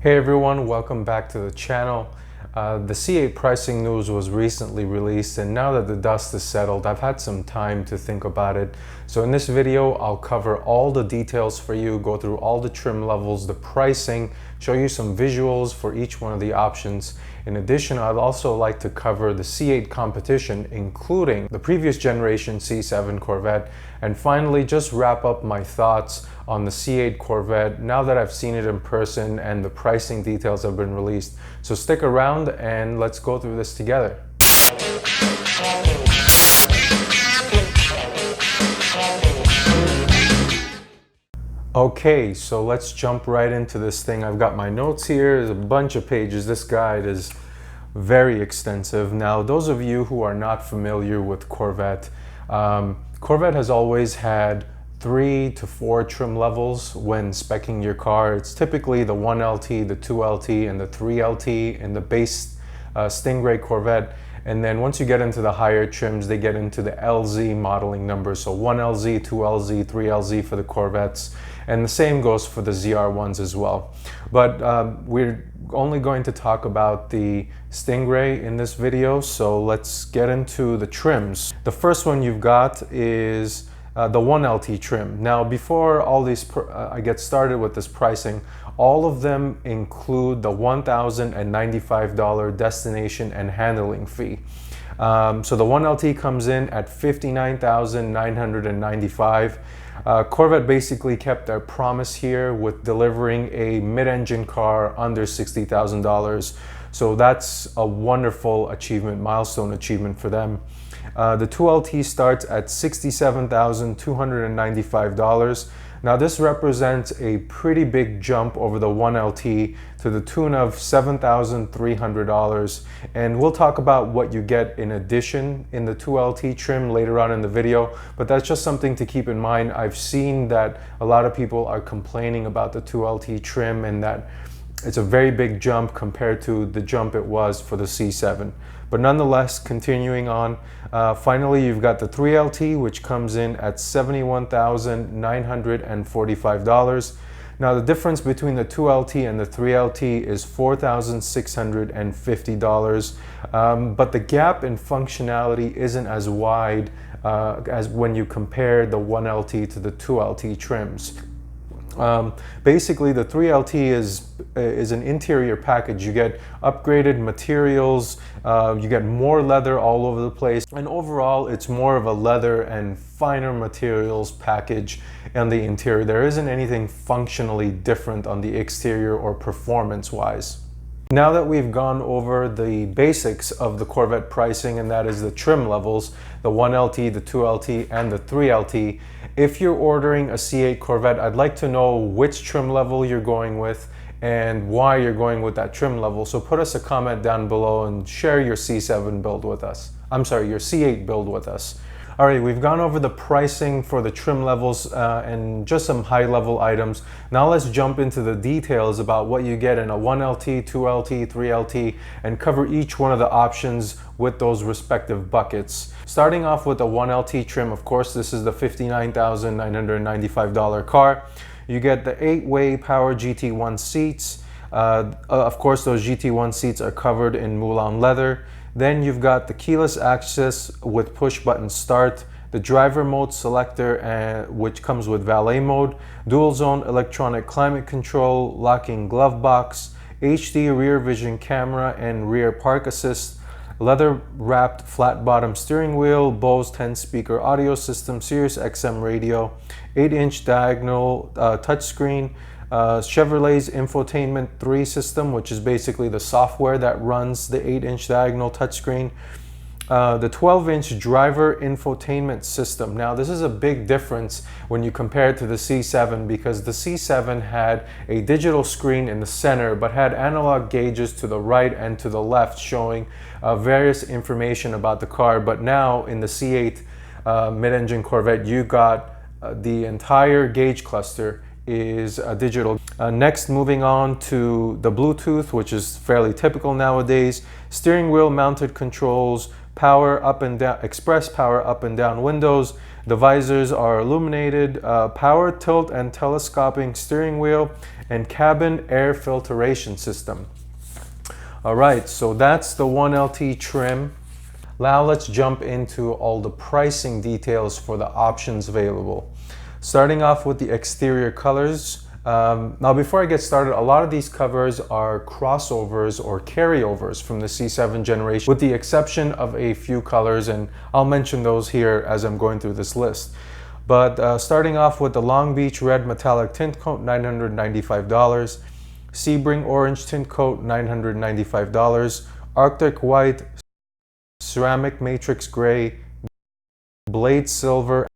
Hey everyone, welcome back to the channel. The C8 pricing news was recently released, and now that the dust is settled, I've had some time to think about it. So in this video, I'll cover all the details for you, go through all the trim levels, the pricing, show you some visuals for each one of the options. In addition, I'd also like to cover the C8 competition, including the previous generation C7 Corvette, and finally just wrap up my thoughts on the C8 Corvette now that I've seen it in person and the pricing details have been released. So stick around and let's go through this together. Okay, so let's jump right into this thing. I've got my notes here. There's a bunch of pages. This guide is very extensive. Now, those of you who are not familiar with Corvette, Corvette has always had 3 to 4 trim levels when speccing your car. It's typically the 1LT, the 2LT, and the 3LT in the base Stingray Corvette. And then once you get into the higher trims, they get into the LZ modeling numbers. So 1LZ, 2LZ, 3LZ for the Corvettes. And the same goes for the ZR1s as well. But we're only going to talk about the Stingray in this video. So let's get into the trims. The first one you've got is the 1LT trim. Now, before all these, I get started with this pricing, all of them include the $1,095 destination and handling fee. So the 1LT comes in at $59,995. Corvette basically kept their promise here with delivering a mid-engine car under $60,000. So that's a wonderful achievement, milestone achievement for them. The 2LT starts at $67,295. Now this represents a pretty big jump over the 1LT to the tune of $7,300. And we'll talk about what you get in addition in the 2LT trim later on in the video, but that's just something to keep in mind. I've seen that a lot of people are complaining about the 2LT trim and that it's a very big jump compared to the jump it was for the C7. But nonetheless, continuing on, finally you've got the 3LT, which comes in at $71,945. Now the difference between the 2LT and the 3LT is $4,650, but the gap in functionality isn't as wide as when you compare the 1LT to the 2LT trims. Basically, the 3LT is an interior package. You get upgraded materials, you get more leather all over the place, and overall it's more of a leather and finer materials package on the interior. There isn't anything functionally different on the exterior or performance-wise. Now that we've gone over the basics of the Corvette pricing, and that is the trim levels, the 1LT, the 2LT, and the 3LT, if you're ordering a C8 Corvette, I'd like to know which trim level you're going with and why you're going with that trim level. So put us a comment down below and share your C7 build with us. I'm sorry, your C8 build with us. All right, we've gone over the pricing for the trim levels and just some high-level items. Now let's jump into the details about what you get in a 1LT, 2LT, 3LT, and cover each one of the options with those respective buckets. Starting off with the 1LT trim, of course, this is the $59,995 car. You get the 8-way power GT1 seats. Of course, those GT1 seats are covered in Moulin leather. Then you've got the keyless access with push button start, the driver mode selector, which comes with valet mode, dual zone electronic climate control, locking glove box, HD rear vision camera and rear park assist, leather wrapped flat bottom steering wheel, Bose 10 speaker audio system, Sirius XM radio, 8-inch diagonal touchscreen, Chevrolet's Infotainment 3 system, which is basically the software that runs the 8-inch diagonal touchscreen. The 12-inch driver infotainment system. Now this is a big difference when you compare it to the C7, because the C7 had a digital screen in the center but had analog gauges to the right and to the left showing various information about the car. But now in the C8 mid-engine Corvette, you got the entire gauge cluster is digital. Next, moving on to the Bluetooth, which is fairly typical nowadays. Steering wheel mounted controls, power up and down, express power up and down windows. The visors are illuminated, power tilt and telescoping steering wheel, and cabin air filtration system. All right, so that's the 1LT trim. Now let's jump into all the pricing details for the options available. Starting off with the exterior colors. Now before I get started, a lot of these covers are crossovers or carryovers from the C7 generation, with the exception of a few colors, and I'll mention those here as I'm going through this list. But starting off with the Long Beach Red Metallic Tint Coat, $995. Sebring Orange Tint Coat, $995. Arctic White, Ceramic Matrix Gray, Blade Silver,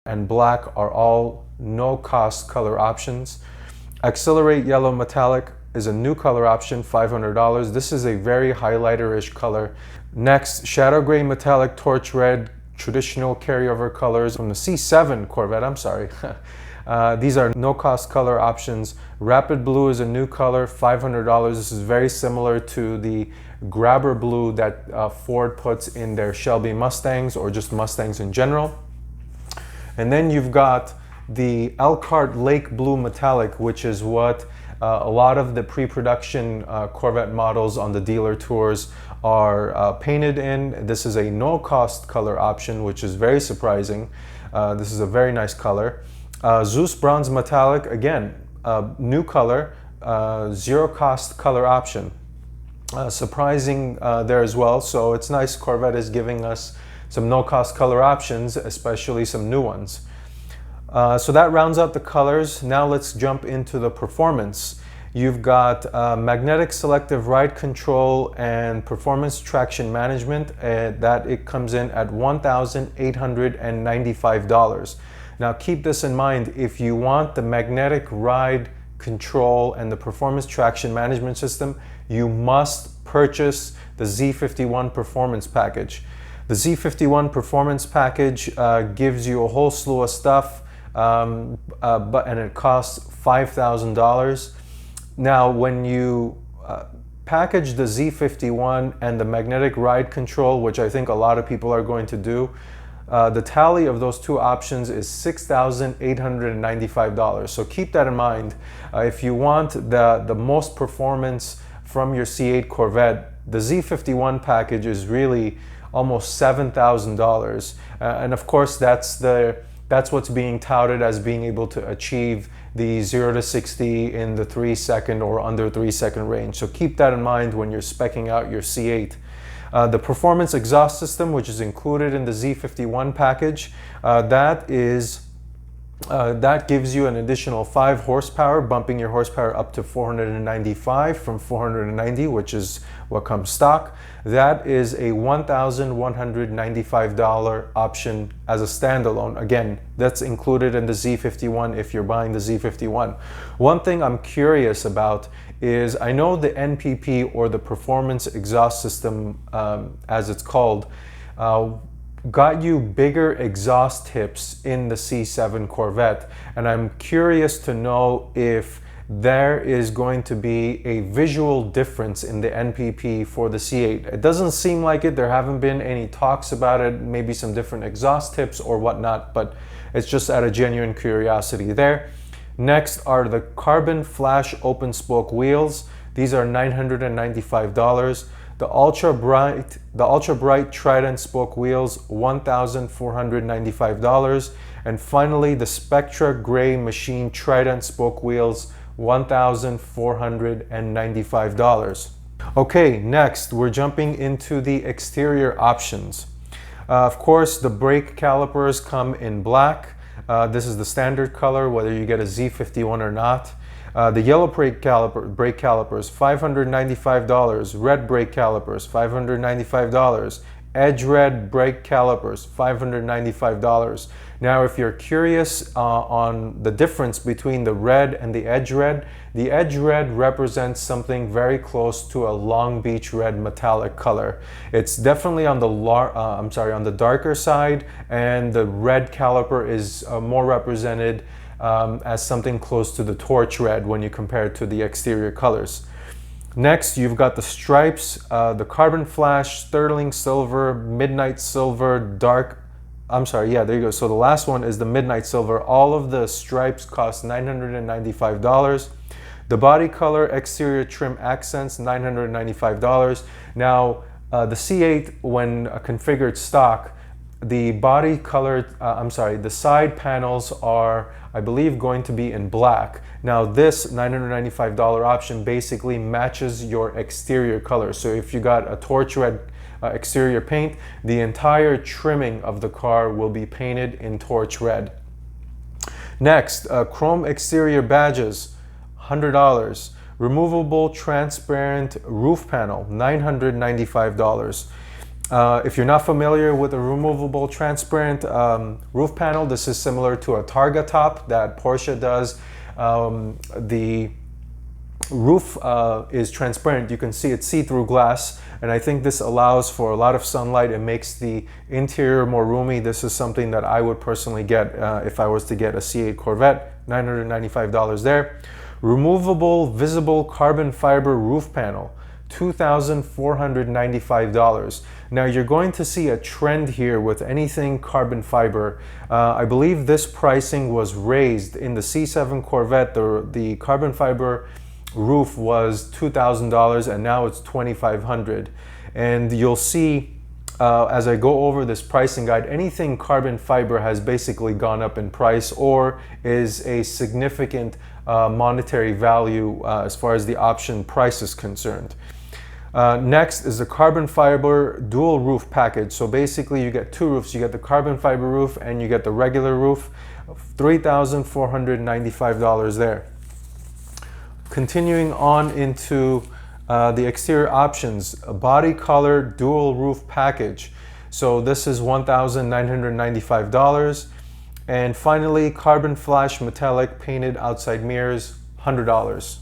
and Black are all no-cost color options. Accelerate Yellow Metallic is a new color option, $500. This is a very highlighter-ish color. Next, Shadow Gray Metallic Torch Red, traditional carryover colors from the C7 Corvette, I'm sorry. These are no-cost color options. Rapid Blue is a new color, $500. This is very similar to the Grabber Blue that Ford puts in their Shelby Mustangs, or just Mustangs in general. And then you've got the Elkhart Lake Blue Metallic, which is what a lot of the pre-production Corvette models on the dealer tours are painted in. This is a no-cost color option, which is very surprising. This is a very nice color. Zeus Bronze Metallic, again, new color, zero-cost color option. Surprising there as well, so it's nice Corvette is giving us some no-cost color options, especially some new ones. So that rounds out the colors. Now let's jump into the performance. You've got magnetic selective ride control and performance traction management. That it comes in at $1,895. Now keep this in mind, if you want the magnetic ride control and the performance traction management system, you must purchase the Z51 performance package. The Z51 performance package gives you a whole slew of stuff, and it costs $5,000. Now, when you package the Z51 and the magnetic ride control, which I think a lot of people are going to do, the tally of those two options is $6,895. So keep that in mind. If you want the most performance from your C8 Corvette, the Z51 package is really almost $7,000, and of course that's what's being touted as being able to achieve the 0 to 60 in the 3-second or under 3-second range. So keep that in mind when you're speccing out your C8. The performance exhaust system, which is included in the Z51 package, that gives you an additional 5 horsepower, bumping your horsepower up to 495 from 490, which is what comes stock. That is a $1,195 option as a standalone. Again, that's included in the Z51 if you're buying the Z51. One thing I'm curious about is, I know the NPP, or the performance exhaust system as it's called, got you bigger exhaust tips in the C7 Corvette, and I'm curious to know if there is going to be a visual difference in the NPP for the C8. It doesn't seem like it. There haven't been any talks about it, maybe some different exhaust tips or whatnot, but it's just out of genuine curiosity there. Next are the carbon flash open spoke wheels. These are $995. The Ultra Bright Trident spoke wheels, $1,495. And finally, the Spectra Gray Machine Trident spoke wheels, $1,495. Okay, next we're jumping into the exterior options. Of course, the brake calipers come in black. This is the standard color, whether you get a Z51 or not. The yellow brake calipers, $595. Red brake calipers, $595. Edge red brake calipers, $595. Now, if you're curious on the difference between the red and the edge red represents something very close to a Long Beach red metallic color. It's definitely on the on the darker side, and the red caliper is more represented as something close to the torch red when you compare it to the exterior colors. Next, you've got the stripes, the carbon flash, sterling silver, midnight silver, there you go. So the last one is the midnight silver. All of the stripes cost $995. The body color, exterior trim accents, $995. Now, the C8, when configured stock, the body color, the side panels are, I believe, going to be in black. Now this $995 option basically matches your exterior color. So if you got a torch red exterior paint, the entire trimming of the car will be painted in torch red. Next, chrome exterior badges, $100. Removable transparent roof panel, $995. If you're not familiar with a removable transparent roof panel, this is similar to a Targa top that Porsche does. The roof is transparent. You can see it's see-through glass, and I think this allows for a lot of sunlight. It makes the interior more roomy. This is something that I would personally get if I was to get a C8 Corvette, $995 there. Removable visible carbon fiber roof panel, $2,495. Now you're going to see a trend here with anything carbon fiber. I believe this pricing was raised in the C7 Corvette. The carbon fiber roof was $2,000 and now it's $2,500. And you'll see as I go over this pricing guide, anything carbon fiber has basically gone up in price or is a significant monetary value as far as the option price is concerned. Next is the carbon fiber dual roof package. So basically you get two roofs. You get the carbon fiber roof and you get the regular roof, $3,495 there. Continuing on into the exterior options, a body color dual roof package. So this is $1,995. And finally, carbon flash metallic painted outside mirrors, $100.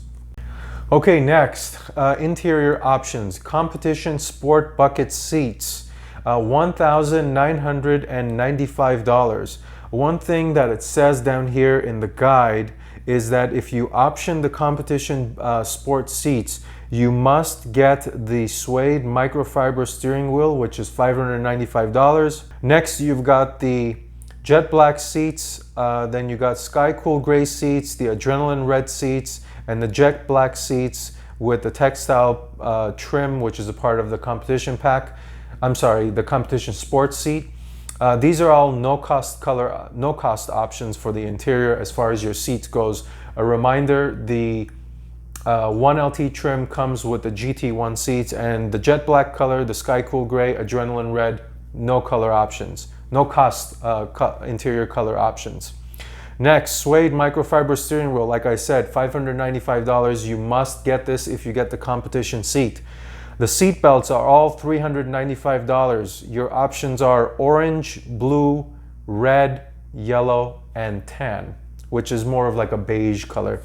Okay, next, interior options. Competition sport bucket seats, $1,995. One thing that it says down here in the guide is that if you option the competition sport seats, you must get the suede microfiber steering wheel, which is $595. Next, you've got the jet black seats, then you got sky cool gray seats, the adrenaline red seats, and the jet black seats with the textile trim, which is a part of the competition pack. I'm sorry, the competition sports seat. These are all no cost options for the interior as far as your seats goes. A reminder, the 1LT trim comes with the GT1 seats, and the jet black color, the sky cool gray, adrenaline red, no color options. No cost interior color options. Next, suede microfiber steering wheel. Like I said, $595. You must get this if you get the competition seat. The seat belts are all $395. Your options are orange, blue, red, yellow, and tan, which is more of like a beige color.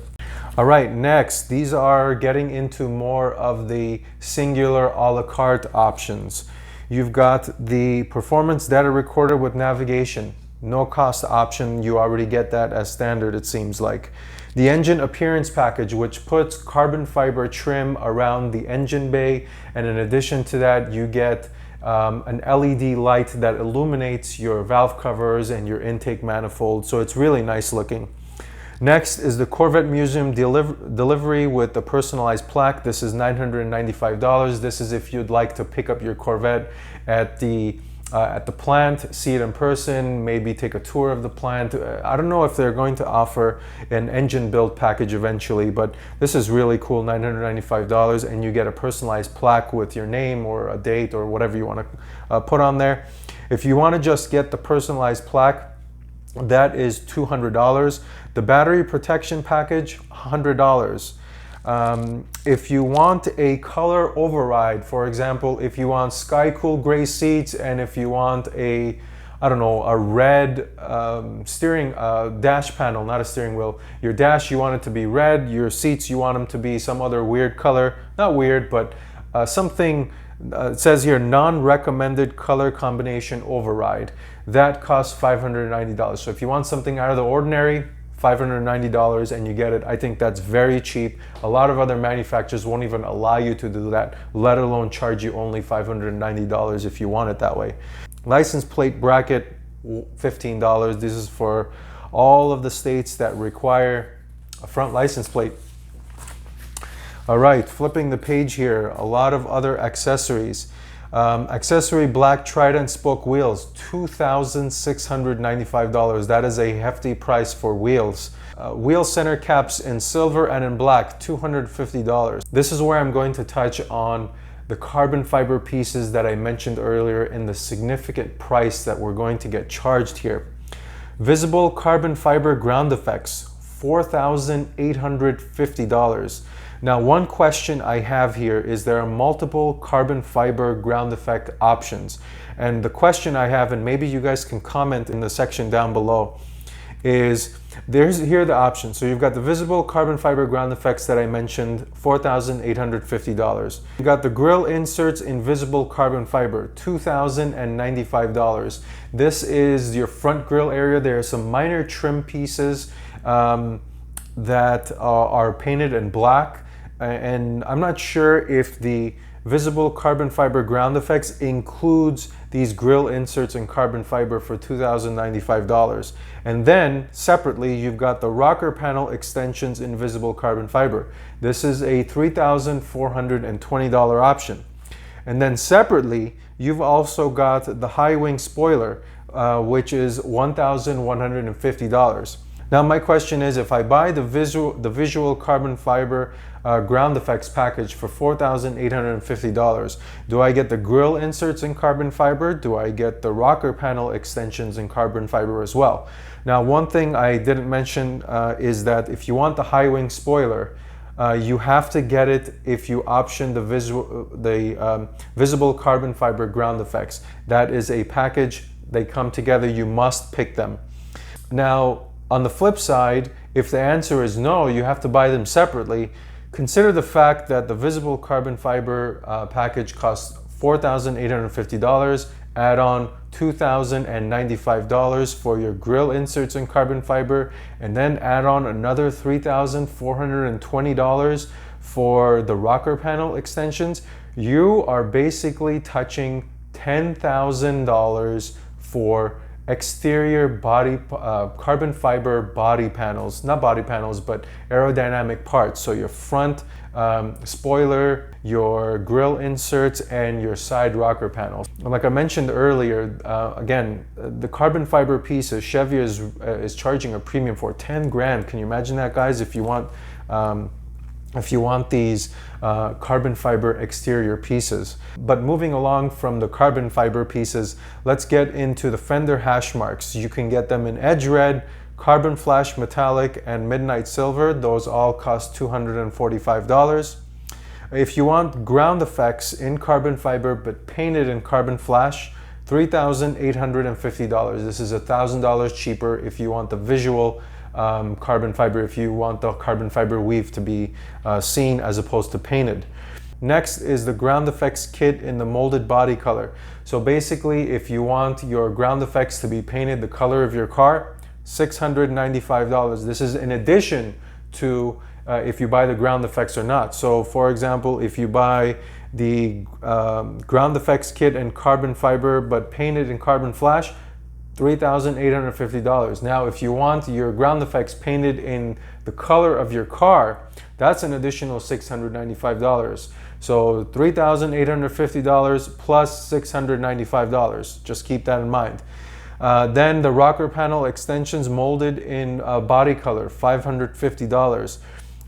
All right, next, these are getting into more of the singular a la carte options. You've got the performance data recorder with navigation, no cost option. You already get that as standard, it seems like. The engine appearance package, which puts carbon fiber trim around the engine bay, and in addition to that, you get an LED light that illuminates your valve covers and your intake manifold, so it's really nice looking. Next is the Corvette Museum delivery with the personalized plaque. This is $995. This is if you'd like to pick up your Corvette at the plant, see it in person, maybe take a tour of the plant. I don't know if they're going to offer an engine build package eventually, but this is really cool, $995, and you get a personalized plaque with your name or a date or whatever you want to put on there. If you want to just get the personalized plaque, that is $200. The battery protection package, $100. If you want a color override, for example, if you want sky cool gray seats and if you want a, I don't know, a red steering dash panel, not a steering wheel, your dash you want it to be red, your seats you want them to be some other weird color, not weird, but something, it says here non-recommended color combination override. That costs $590. So if you want something out of the ordinary, $590 and you get it. I think that's very cheap. A lot of other manufacturers won't even allow you to do that, let alone charge you only $590 if you want it that way. License plate bracket, $15. This is for all of the states that require a front license plate. All right, flipping the page here, a lot of other accessories. Accessory black Trident spoke wheels, $2,695. That is a hefty price for wheels. Wheel center caps in silver and in black, $250. This is where I'm going to touch on the carbon fiber pieces that I mentioned earlier and the significant price that we're going to get charged here. Visible carbon fiber ground effects, $4,850. Now, one question I have here is there are multiple carbon fiber ground effect options. And the question I have, and maybe you guys can comment in the section down below, is here are the options. So you've got the visible carbon fiber ground effects that I mentioned, $4,850. You got the grill inserts in visible carbon fiber, $2,095. This is your front grill area. There are some minor trim pieces that are painted in black. And I'm not sure if the visible carbon fiber ground effects includes these grill inserts in carbon fiber for $2,095. And then separately, you've got the rocker panel extensions in visible carbon fiber. This is a $3,420 option. And then separately, you've also got the high wing spoiler, which is $1,150. Now my question is, if I buy the visual carbon fiber ground effects package for $4,850, do I get the grill inserts in carbon fiber? Do I get the rocker panel extensions in carbon fiber as well? Now, one thing I didn't mention is that if you want the high wing spoiler, you have to get it if you option the visible carbon fiber ground effects. That is a package. They come together. You must pick them. Now, on the flip side, if the answer is no, you have to buy them separately. Consider the fact that the visible carbon fiber package costs $4,850, add on $2,095 for your grill inserts in carbon fiber, and then add on another $3,420 for the rocker panel extensions. You are basically touching $10,000 for exterior body carbon fiber body panels, not body panels, but aerodynamic parts. So your front spoiler, your grill inserts, and your side rocker panels. And like I mentioned earlier, again, the carbon fiber pieces, Chevy is charging a premium for 10 grand. Can you imagine that, guys? If you want these carbon fiber exterior pieces. But moving along from the carbon fiber pieces, let's get into the fender hash marks. You can get them in edge red, carbon flash metallic, and midnight silver. Those all cost $245. If you want ground effects in carbon fiber but painted in carbon flash, $3,850. This is $1,000 cheaper if you want the visual carbon fiber, if you want the carbon fiber weave to be seen as opposed to painted. Next is the ground effects kit in the molded body color. So basically, if you want your ground effects to be painted the color of your car, $695. This is in addition to if you buy the ground effects or not. So for example, if you buy the ground effects kit in carbon fiber but painted in carbon flash, $3,850. Now, if you want your ground effects painted in the color of your car, that's an additional $695. So $3,850 plus $695. Just keep that in mind. Then the rocker panel extensions molded in body color, $550.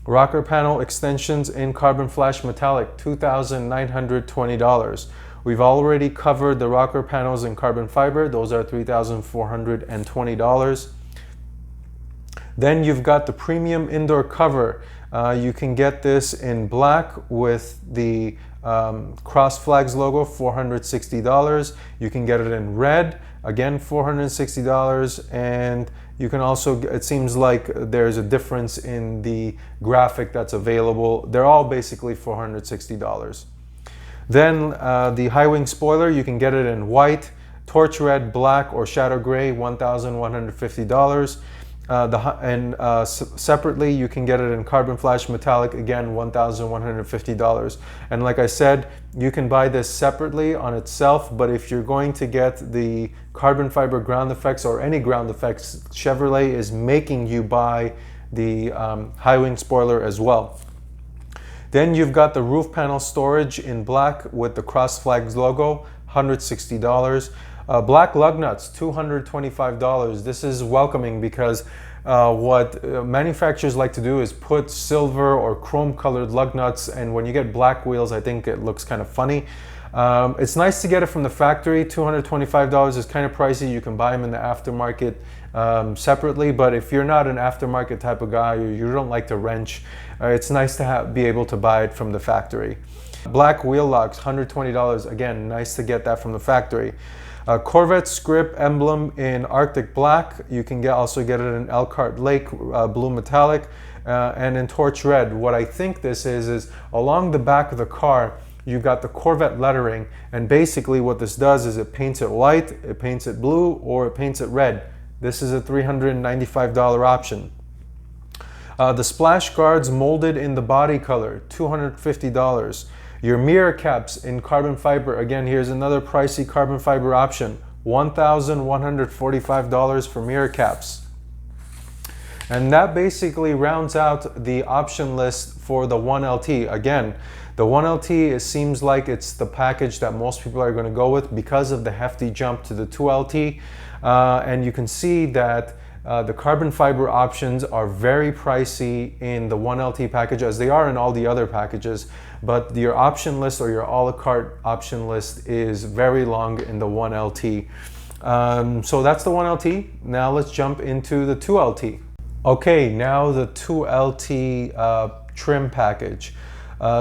Rocker panel extensions in carbon flash metallic, $2,920. We've already covered the rocker panels in carbon fiber. Those are $3,420. Then you've got the premium indoor cover. You can get this in black with the cross flags logo, $460. You can get it in red, again, $460. And you can also, it seems like there's a difference in the graphic that's available. They're all basically $460. Then the high wing spoiler, you can get it in white, torch red, black, or shadow gray, $1,150. Separately, you can get it in carbon flash metallic, again, $1,150. And like I said, you can buy this separately on itself, but if you're going to get the carbon fiber ground effects or any ground effects, Chevrolet is making you buy the high wing spoiler as well. Then you've got the roof panel storage in black with the Cross Flags logo, $160. Black lug nuts, $225. This is welcoming because what manufacturers like to do is put silver or chrome colored lug nuts, and when you get black wheels, I think it looks kind of funny. It's nice to get it from the factory. $225 is kind of pricey. You can buy them in the aftermarket separately, but if you're not an aftermarket type of guy, or you don't like to wrench, it's nice to be able to buy it from the factory. Black wheel locks, $120. Again, nice to get that from the factory. Corvette script emblem in Arctic black. You can also get it in Elkhart Lake blue metallic and in torch red. What I think this is along the back of the car, you've got the Corvette lettering, and basically what this does is it paints it white, it paints it blue, or it paints it red. This is a $395 option. The splash guards molded in the body color, $250. Your mirror caps in carbon fiber, again, here's another pricey carbon fiber option, $1,145 for mirror caps. And that basically rounds out the option list for the 1LT. Again, the 1LT, it seems like it's the package that most people are going to go with because of the hefty jump to the 2LT. And you can see that the carbon fiber options are very pricey in the 1LT package, as they are in all the other packages, but your option list or your a la carte option list is very long in the 1LT. So that's the 1LT. Now let's jump into the 2LT. Okay, now the 2LT trim package.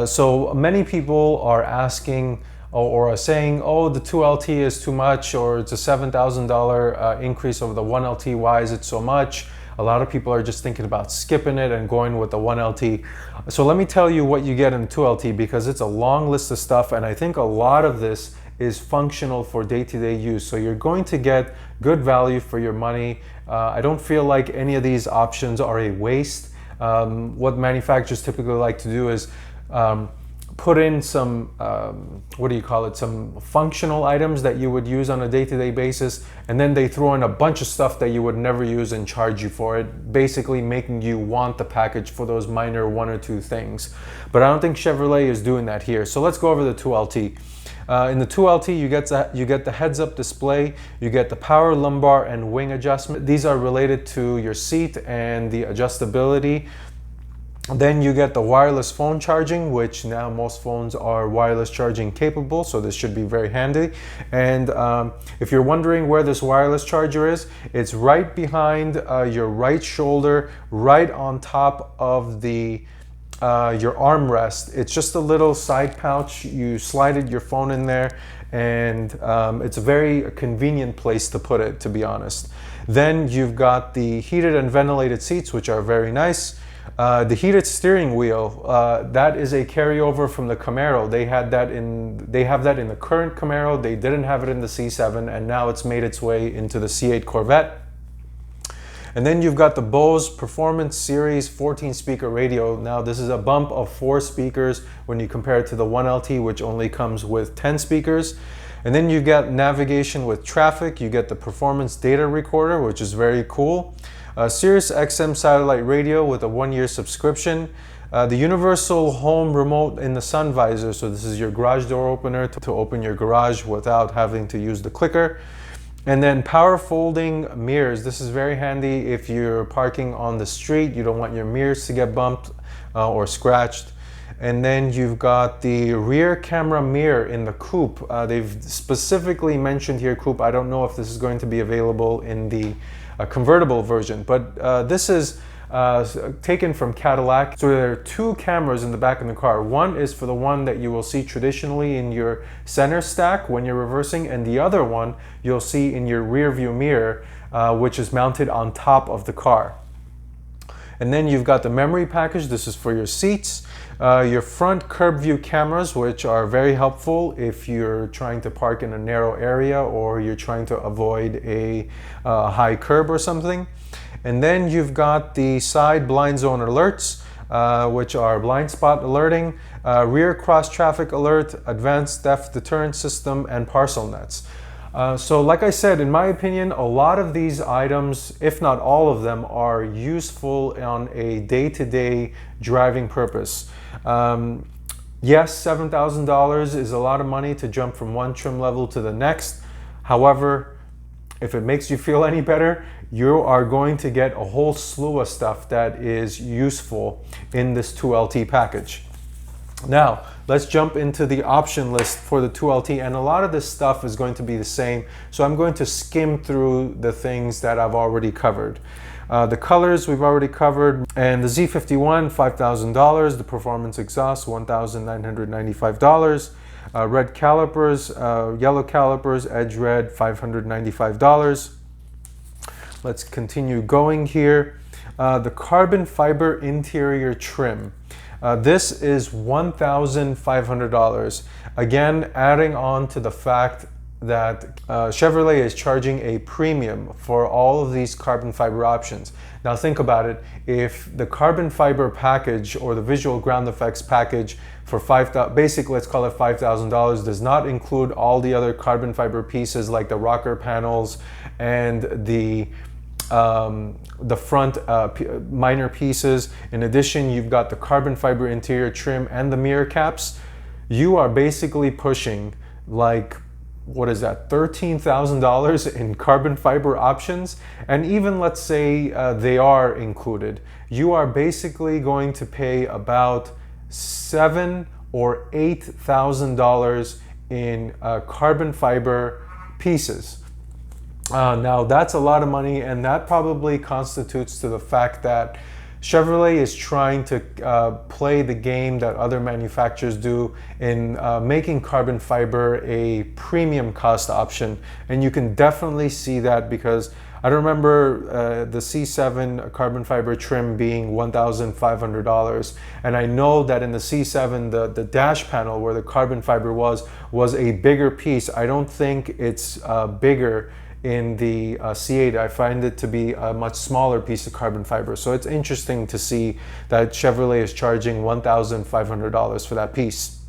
So many people are asking or are saying, oh, the 2LT is too much, or it's a $7,000 increase over the 1LT. Why is it so much? A lot of people are just thinking about skipping it and going with the 1LT. So let me tell you what you get in the 2LT, because it's a long list of stuff, and I think a lot of this is functional for day-to-day use. So you're going to get good value for your money. I don't feel like any of these options are a waste. What manufacturers typically like to do is put in some, some functional items that you would use on a day-to-day basis, and then they throw in a bunch of stuff that you would never use and charge you for it, basically making you want the package for those minor one or two things. But I don't think Chevrolet is doing that here. So let's go over the 2LT. In the 2LT, you get the heads-up display, you get the power lumbar and wing adjustment. These are related to your seat and the adjustability. Then you get the wireless phone charging, which now most phones are wireless charging capable, so this should be very handy. And if you're wondering where this wireless charger is, it's right behind your right shoulder, right on top of the your armrest. It's just a little side pouch. You slide your phone in there, and it's a very convenient place to put it, to be honest. Then you've got the heated and ventilated seats, which are very nice. The heated steering wheel, that is a carryover from the Camaro. They have that in the current Camaro. They didn't have it in the C7, and now it's made its way into the C8 Corvette. And then you've got the Bose Performance Series 14 speaker radio. Now this is a bump of 4 speakers when you compare it to the 1LT, which only comes with 10 speakers. And then you get navigation with traffic. You get the performance data recorder, which is very cool. Sirius XM satellite radio with a 1-year subscription. The universal home remote in the sun visor. So this is your garage door opener to open your garage without having to use the clicker. And then power folding mirrors. This is very handy if you're parking on the street. You don't want your mirrors to get bumped or scratched. And then you've got the rear camera mirror in the coupe. They've specifically mentioned here coupe. I don't know if this is going to be available in the convertible version, but this is taken from Cadillac. So there are 2 cameras in the back of the car. One is for the one that you will see traditionally in your center stack when you're reversing, and the other one you'll see in your rear view mirror, which is mounted on top of the car. And then you've got the memory package. This is for your seats. Your front curb view cameras, which are very helpful if you're trying to park in a narrow area or you're trying to avoid a high curb or something. And then you've got the side blind zone alerts, which are blind spot alerting, rear cross traffic alert, advanced theft deterrent system, and parcel nets. So like I said, in my opinion, a lot of these items, if not all of them, are useful on a day-to-day driving purpose. Yes, $7,000 is a lot of money to jump from one trim level to the next. However, if it makes you feel any better, you are going to get a whole slew of stuff that is useful in this 2LT package. Now, let's jump into the option list for the 2LT, and a lot of this stuff is going to be the same, so I'm going to skim through the things that I've already covered. The colors we've already covered, and the Z51, $5,000, the performance exhaust, $1,995, red calipers, yellow calipers, edge red, $595. Let's continue going here. The carbon fiber interior trim. This is $1,500. Again, adding on to the fact that Chevrolet is charging a premium for all of these carbon fiber options. Now think about it, if the carbon fiber package or the visual ground effects package for basically let's call it $5,000, does not include all the other carbon fiber pieces like the rocker panels and the front minor pieces. In addition, you've got the carbon fiber interior trim and the mirror caps. You are basically pushing like, what is that, $13,000 in carbon fiber options. And even let's say they are included, you are basically going to pay about $7,000 or $8,000 in carbon fiber pieces. Now that's a lot of money, and that probably constitutes to the fact that Chevrolet is trying to play the game that other manufacturers do in making carbon fiber a premium cost option. And you can definitely see that, because I remember the C7 carbon fiber trim being $1,500, and I know that in the C7 the dash panel where the carbon fiber was a bigger piece. I don't think it's bigger in the C8. I find it to be a much smaller piece of carbon fiber. So it's interesting to see that Chevrolet is charging $1,500 for that piece.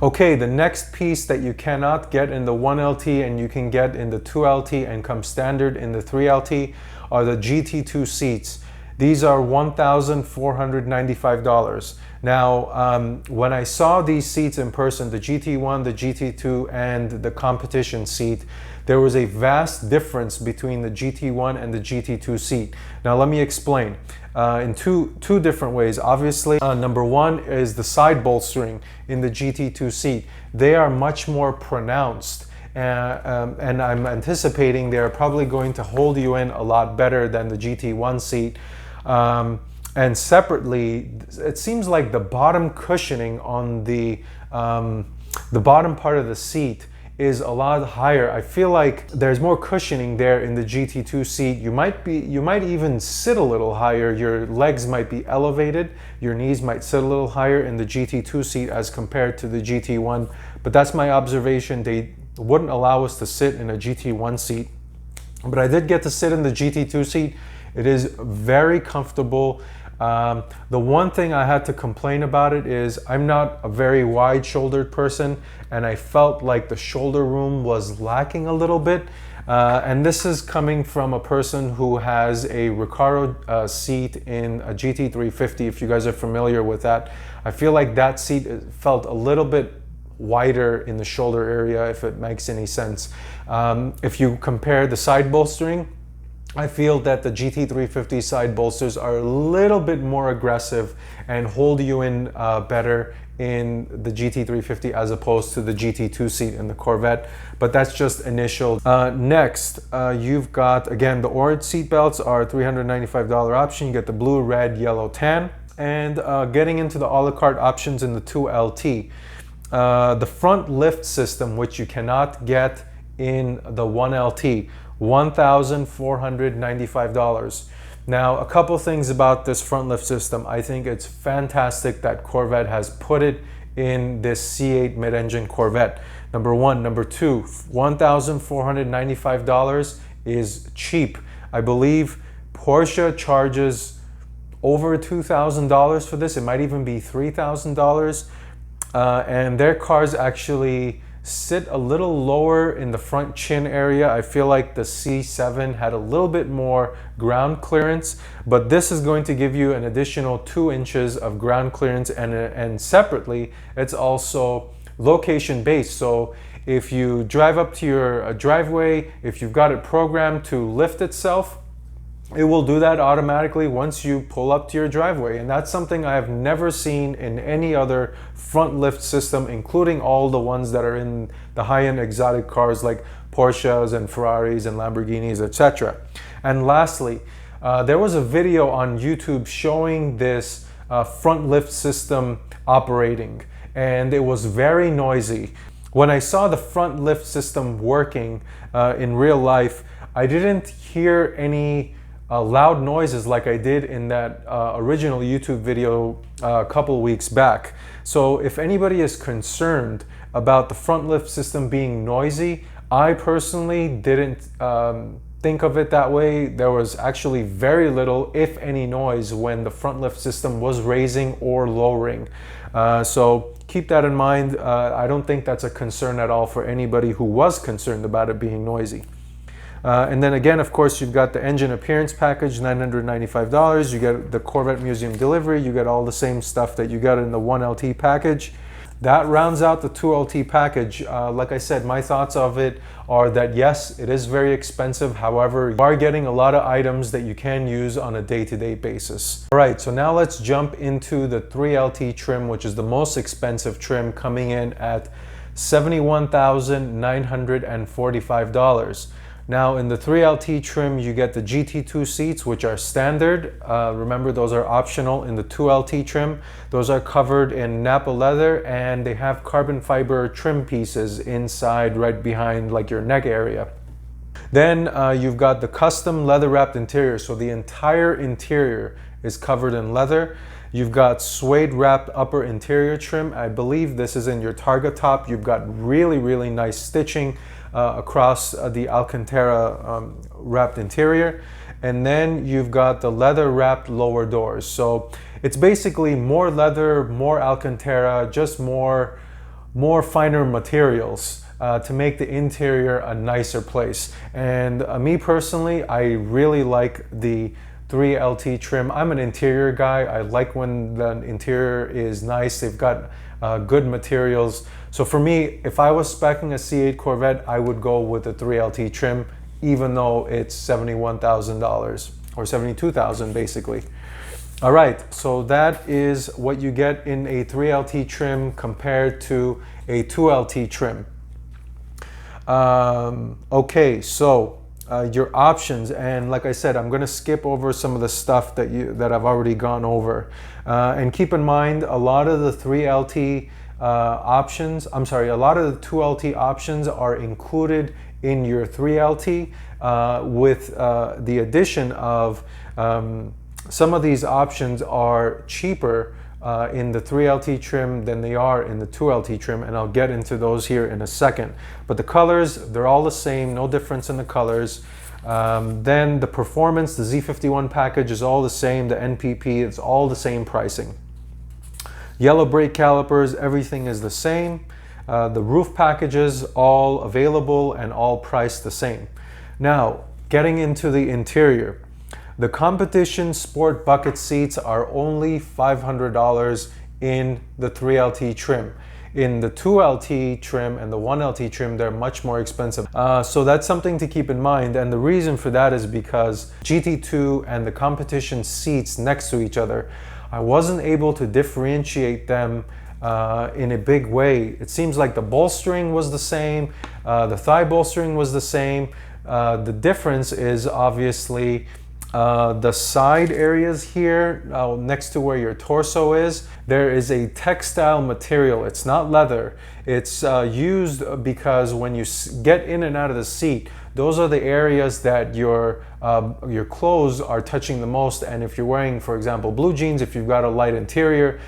Okay, the next piece that you cannot get in the 1LT and you can get in the 2LT and come standard in the 3LT are the GT2 seats. These are $1,495. Now, when I saw these seats in person, the GT1, the GT2, and the competition seat, there was a vast difference between the GT1 and the GT2 seat. Now, let me explain in two different ways. Obviously, number one is the side bolstering in the GT2 seat. They are much more pronounced. And I'm anticipating they're probably going to hold you in a lot better than the GT1 seat. And separately, it seems like the bottom cushioning on the bottom part of the seat is a lot higher. I feel like there's more cushioning there in the GT2 seat. You might even sit a little higher. Your legs might be elevated. Your knees might sit a little higher in the GT2 seat as compared to the GT1. But that's my observation. They wouldn't allow us to sit in a GT1 seat, but I did get to sit in the GT2 seat. It is very comfortable. The one thing I had to complain about it is I'm not a very wide-shouldered person, and I felt like the shoulder room was lacking a little bit. And this is coming from a person who has a Recaro seat in a GT350. If you guys are familiar with that, I feel like that seat felt a little bit wider in the shoulder area, if it makes any sense. If you compare the side bolstering, I feel that the GT350 side bolsters are a little bit more aggressive and hold you in better in the GT350 as opposed to the GT2 seat in the Corvette, but that's just initial. Next, you've got, again, the orange seat belts are $395 option. You get the blue, red, yellow, tan. And getting into the a la carte options in the 2LT. The front lift system, which you cannot get in the 1LT, $1,495. Now, a couple things about this front lift system. I think it's fantastic that Corvette has put it in this C8 mid-engine Corvette. Number one. Number two, $1,495 is cheap. I believe Porsche charges over $2,000 for this. It might even be $3,000. And their cars actually sit a little lower in the front chin area. I feel like the C7 had a little bit more ground clearance, but this is going to give you an additional 2 inches of ground clearance, and separately, it's also location based. So if you drive up to your driveway, if you've got it programmed to lift itself, it will do that automatically once you pull up to your driveway. And that's something I have never seen in any other front lift system, including all the ones that are in the high-end exotic cars like Porsches and Ferraris and Lamborghinis, etc. And lastly, there was a video on YouTube showing this front lift system operating, and it was very noisy. When I saw the front lift system working in real life, I didn't hear any loud noises like I did in that original YouTube video a couple weeks back. So if anybody is concerned about the front lift system being noisy, I personally didn't think of it that way. There was actually very little, if any, noise when the front lift system was raising or lowering. So keep that in mind. I don't think that's a concern at all for anybody who was concerned about it being noisy. And then again, of course, you've got the engine appearance package, $995. You get the Corvette Museum delivery. You get all the same stuff that you got in the 1LT package. That rounds out the 2LT package. Like I said, my thoughts of it are that yes, it is very expensive. However, you are getting a lot of items that you can use on a day-to-day basis. All right, so now let's jump into the 3LT trim, which is the most expensive trim, coming in at $71,945. Now in the 3LT trim, you get the GT2 seats, which are standard. Remember, those are optional in the 2LT trim. Those are covered in Napa leather, and they have carbon fiber trim pieces inside right behind like your neck area. Then you've got the custom leather wrapped interior. So the entire interior is covered in leather. You've got suede wrapped upper interior trim. I believe this is in your Targa top. You've got really, really nice stitching across the Alcantara wrapped interior. And then you've got the leather wrapped lower doors. So it's basically more leather, more Alcantara, just more finer materials to make the interior a nicer place. And me personally, I really like the 3LT trim. I'm an interior guy. I like when the interior is nice. They've got good materials. So for me, if I was speccing a C8 Corvette, I would go with the 3LT trim, even though it's $71,000 or $72,000 basically. All right, so that is what you get in a 3LT trim compared to a 2LT trim. Okay, so your options, and like I said, I'm going to skip over some of the stuff that I've already gone over. And keep in mind, a lot of the 3LT options, a lot of the 2LT options are included in your 3LT with the addition of some of these options are cheaper in the 3LT trim than they are in the 2LT trim, and I'll get into those here in a second. But the colors, they're all the same, no difference in the colors. Then the performance, the Z51 package is all the same, the NPP, it's all the same pricing. Yellow brake calipers, everything is the same. The roof packages, all available and all priced the same. Now, getting into the interior. The competition sport bucket seats are only $500 in the 3LT trim. In the 2LT trim and the 1LT trim, they're much more expensive. So that's something to keep in mind. And the reason for that is because GT2 and the competition seats next to each other, I wasn't able to differentiate them in a big way. It seems like the bolstering was the same, the thigh bolstering was the same. The difference is obviously the side areas here, next to where your torso is, there is a textile material. It's not leather. It's used because when you get in and out of the seat, those are the areas that your clothes are touching the most. And if you're wearing, for example, blue jeans, if you've got a light interior,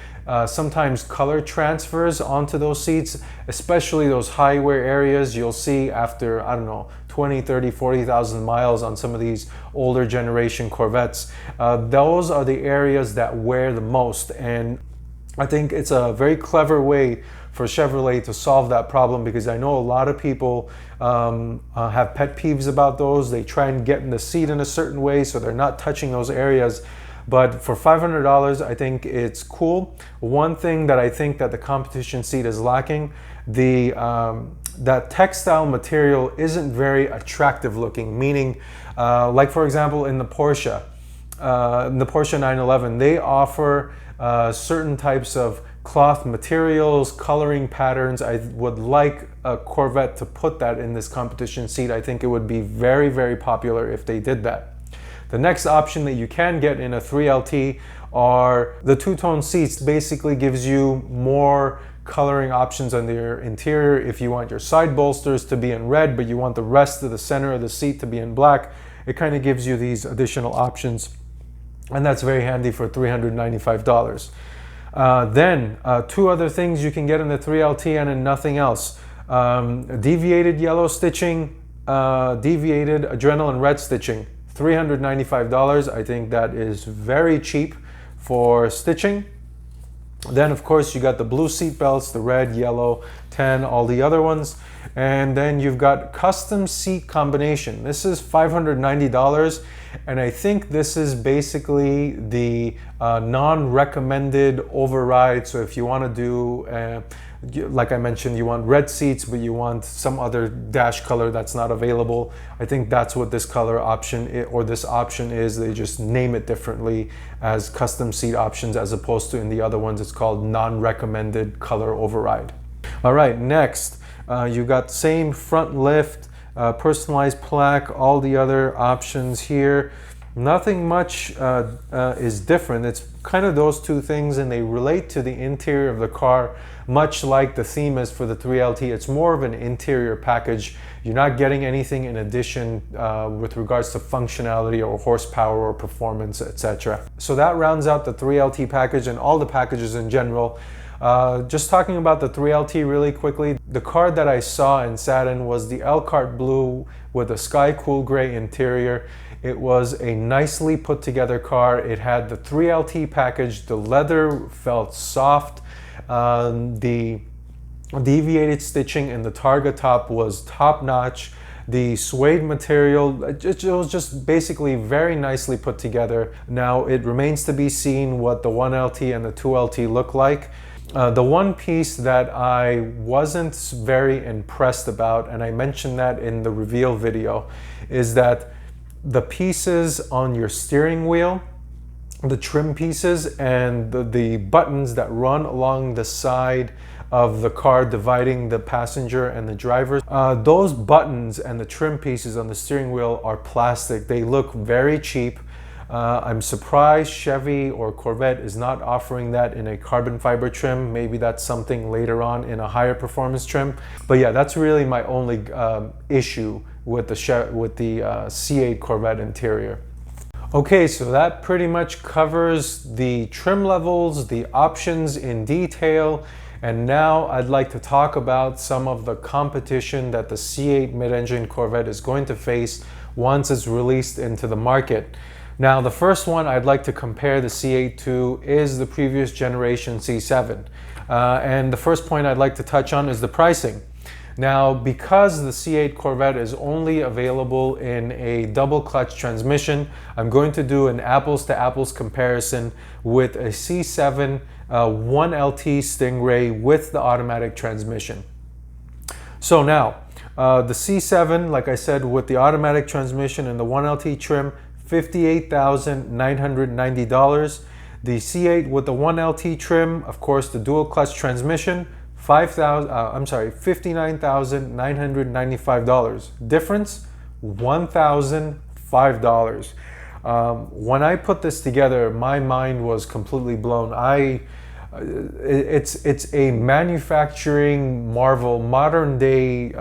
sometimes color transfers onto those seats, especially those high wear areas. You'll see after, I don't know, 20, 30, 40,000 miles on some of these older generation Corvettes. Those are the areas that wear the most. And I think it's a very clever way for Chevrolet to solve that problem, because I know a lot of people have pet peeves about those. They try and get in the seat in a certain way so they're not touching those areas. But for $500, I think it's cool. One thing that I think that the competition seat is lacking, that textile material isn't very attractive looking, meaning like for example in the Porsche 911, they offer certain types of cloth materials, coloring patterns. I would like a Corvette to put that in this competition seat. I think it would be very, very popular if they did that. The next option that you can get in a 3LT are the two-tone seats. Basically gives you more coloring options on your interior. If you want your side bolsters to be in red, but you want the rest of the center of the seat to be in black, it kind of gives you these additional options. And that's very handy for $395. Then two other things you can get in the 3LT and in nothing else. Deviated yellow stitching, deviated adrenaline red stitching. $395. I think that is very cheap for stitching. Then of course you got the blue seat belts, the red, yellow, tan, all the other ones. And then you've got custom seat combination. This is $590, and I think this is basically the non-recommended override. So if you want to do like I mentioned, you want red seats, but you want some other dash color that's not available, I think that's what this color option or this option is. They just name it differently as custom seat options, as opposed to in the other ones it's called non-recommended color override. All right, next you got same front lift, personalized plaque, all the other options here. Nothing much is different. It's kind of those two things, and they relate to the interior of the car, much like the theme is for the 3LT. It's more of an interior package. You're not getting anything in addition with regards to functionality or horsepower or performance, etc. So that rounds out the 3LT package and all the packages in general. Just talking about the 3LT really quickly, the car that I saw and sat in was the Elkhart Blue with a sky cool gray interior. It was a nicely put together car. It had the 3LT package. The leather felt soft. The deviated stitching in the Targa top was top notch. The suede material, it was just basically very nicely put together. Now it remains to be seen what the 1LT and the 2LT look like. The one piece that I wasn't very impressed about, and I mentioned that in the reveal video, is that the pieces on your steering wheel, the trim pieces, and the buttons that run along the side of the car dividing the passenger and the driver, those buttons and the trim pieces on the steering wheel are plastic. They look very cheap. I'm surprised Chevy or Corvette is not offering that in a carbon fiber trim. Maybe that's something later on in a higher performance trim. But yeah, that's really my only issue with the C8 Corvette interior. Okay, so that pretty much covers the trim levels, the options in detail. And now I'd like to talk about some of the competition that the C8 mid-engine Corvette is going to face once it's released into the market. Now, the first one I'd like to compare the C8 to is the previous generation C7. And the first point I'd like to touch on is the pricing. Now, because the C8 Corvette is only available in a double clutch transmission, I'm going to do an apples to apples comparison with a C7 1LT Stingray with the automatic transmission. So now, the C7, like I said, with the automatic transmission and the 1LT trim, $58,990. The C8 with the 1LT trim, of course, the dual clutch transmission, $59,995. Difference, $1,005. When I put this together, my mind was completely blown. It's a manufacturing marvel, modern day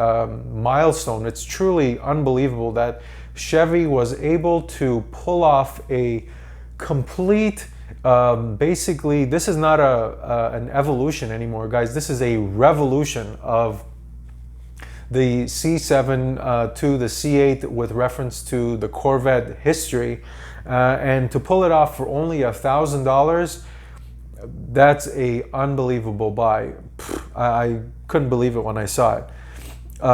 milestone. It's truly unbelievable that Chevy was able to pull off a complete, basically, this is not an evolution anymore, guys. This is a revolution of the C7 to the C8 with reference to the Corvette history. And to pull it off for only $1,000, that's a unbelievable buy. I couldn't believe it when I saw it.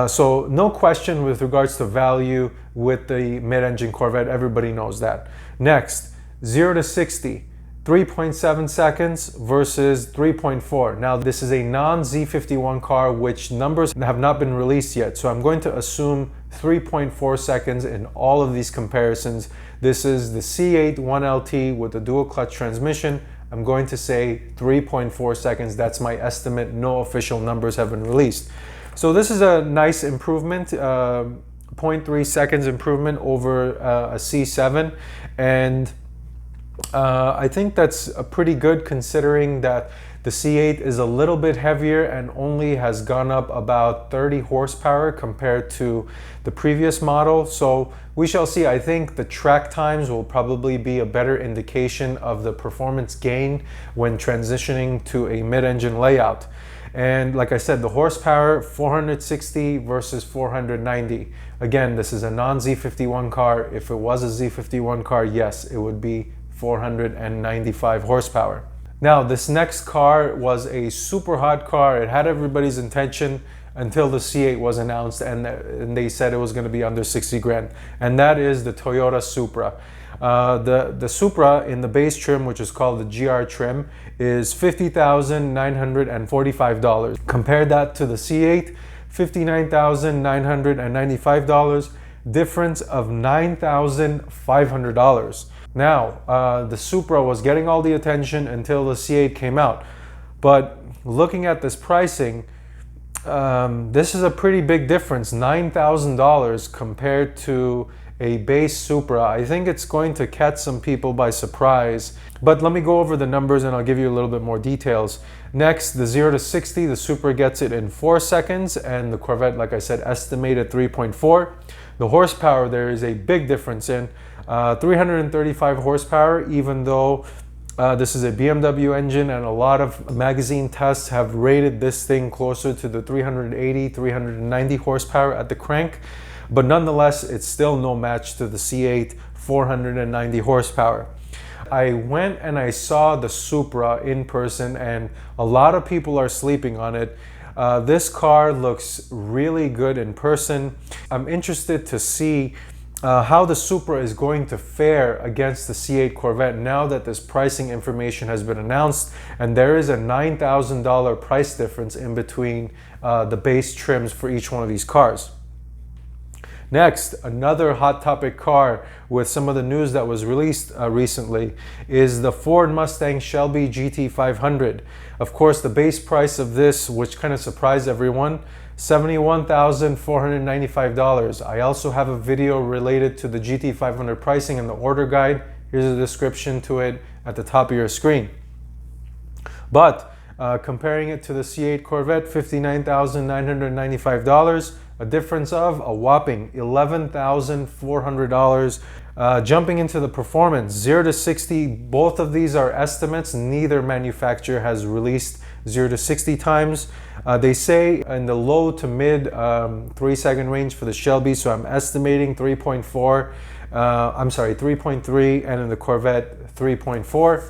So no question with regards to value with the mid-engine Corvette, everybody knows that. Next, 0 to 60, 3.7 seconds versus 3.4. Now this is a non-Z51 car, which numbers have not been released yet. So I'm going to assume 3.4 seconds in all of these comparisons. This is the C8 1LT with the dual clutch transmission. I'm going to say 3.4 seconds. That's my estimate. No official numbers have been released. So this is a nice improvement, 0.3 seconds improvement over a C7. And I think that's pretty good considering that the C8 is a little bit heavier and only has gone up about 30 horsepower compared to the previous model. So we shall see. I think the track times will probably be a better indication of the performance gain when transitioning to a mid-engine layout. And like I said, the horsepower, 460 versus 490. Again, this is a non-Z51 car. If it was a Z51 car, yes, it would be 495 horsepower. Now, this next car was a super hot car. It had everybody's attention until the C8 was announced, and they said it was going to be under 60 grand. And that is the Toyota Supra. The Supra in the base trim, which is called the GR trim, is $50,945. Compare that to the C8, $59,995, difference of $9,500. Now, the Supra was getting all the attention until the C8 came out. But looking at this pricing, this is a pretty big difference, $9,000 compared to a base Supra. I think it's going to catch some people by surprise. But let me go over the numbers and I'll give you a little bit more details. Next, the 0 to 60, the Supra gets it in 4 seconds, and the Corvette, like I said, estimated 3.4. The horsepower, there is a big difference in 335 horsepower, even though this is a BMW engine, and a lot of magazine tests have rated this thing closer to the 380, 390 horsepower at the crank. But nonetheless, it's still no match to the C8 490 horsepower. I went and I saw the Supra in person, and a lot of people are sleeping on it. This car looks really good in person. I'm interested to see how the Supra is going to fare against the C8 Corvette now that this pricing information has been announced, and there is a $9,000 price difference in between the base trims for each one of these cars. Next, another hot topic car with some of the news that was released recently is the Ford Mustang Shelby GT500. Of course, the base price of this, which kind of surprised everyone, $71,495. I also have a video related to the GT500 pricing in the order guide. Here's a description to it at the top of your screen. But comparing it to the C8 Corvette, $59,995. A difference of a whopping $11,400. Jumping into the performance, 0 to 60, both of these are estimates. Neither manufacturer has released 0 to 60 times. They say in the low to mid 3-second range for the Shelby, so I'm estimating 3.4. 3.3, and in the Corvette 3.4.